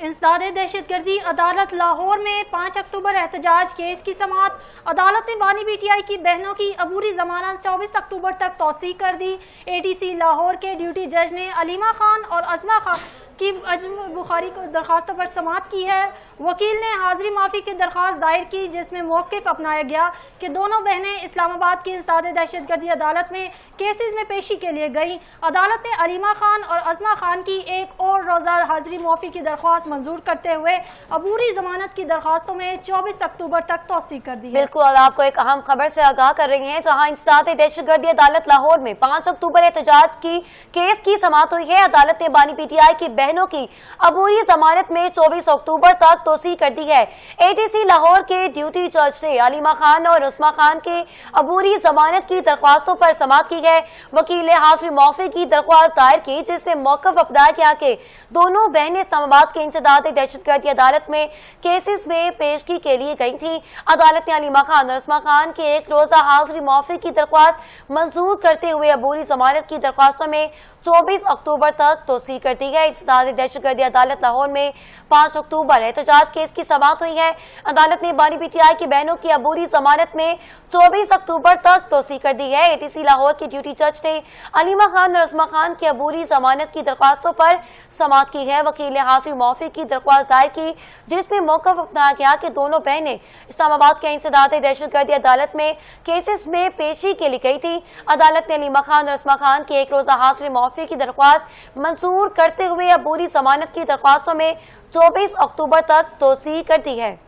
इंसदाद दहशत गर्दी अदालत लाहौर में 5 अक्टूबर एहतजाज केस की समाअत। अदालत ने बानी पीटीआई की बहनों की अबूरी जमानत 24 अक्टूबर तक तौसीह कर दी। एटीसी लाहौर के ड्यूटी जज ने अलीमा खान और अजमा खान की बुखारी को दरखास्तों पर समाअत की है। वकील ने हाजिरी माफी की दरखास्त दायर की, जिसमें मौक़िफ़ अपनाया गया कि दोनों बहनें इस्लामाबाद की इंसदाद दहशत गर्दी अदालत में केसेस में पेशी के लिए गईं। अदालत ने अलीमा खान और अजमा खान की एक और रोज़ा हाजिरी माफी की दरख्वास्त मंजूर करते हुए अबूरी जमानत की दरखास्तों में 24 अक्टूबर तक तौसीह कर दी है। बिल्कुल, आपको एक अहम खबर से आगाह कर रही हैं, जहां इंसदाद दहशत गर्दी अदालत लाहौर में 5 अक्टूबर एहतजाज की केस की समाअत हुई है। अदालत ने बानी पीटीआई की बहनों की अबूरी जमानत में 24 अक्टूबर तक तौसीह कर दी है। एटीसी लाहौर के ड्यूटी जज ने अलीमा खान और उस्मा खान के अबूरी जमानत की दरख्वास्तों पर समाअत की है। वकील ने हाजिरी माफी की दरख्वास्त दायर की, जिसमें मौक़िफ़ अपनाया गया कि दोनों बहनें इस्लामाबाद के इंसदाद दहशतगर्दी अदालत में केसेस में पेशगी के लिए गई थी। अदालत ने अलीमा खान और उस्मा खान के एक रोज़ा हाजिरी माफी की दरख्वास्त मंजूर करते हुए अबूरी जमानत की दरख्वास्तों में 24 अक्टूबर तक तौसीह कर दी है। इंसदाद दहशतगर्दी अदालत लाहौर में 5 अक्टूबर एहतजाज केस की समाअत हुई है। अदालत ने बानी पीटीआई की बहनों की अबूरी जमानत में 24 अक्टूबर तक तौसीह कर दी है। एटीसी लाहौर के ड्यूटी जज ने अलीमा खान और उस्मा खान की अबूरी जमानत की दरख्वास्तों पर समाअत की है। वकील ने हाजिरी माफी की दरख्वास्त दायर की, जिसमें मौक़िफ़ अपनाया गया कि दोनों बहनें इस्लामाबाद के इंसदाद दहशतगर्दी अदालत में केसेस में पेशी के लिए गई थी। अदालत ने अलीमा खान और उस्मा खान की एक रोज़ा हाजिरी माफी की दरख्वास्त मंजूर करते हुए अबूरी जमानत की दरख्वास्तों में 24 अक्टूबर तक तौसीह कर दी है।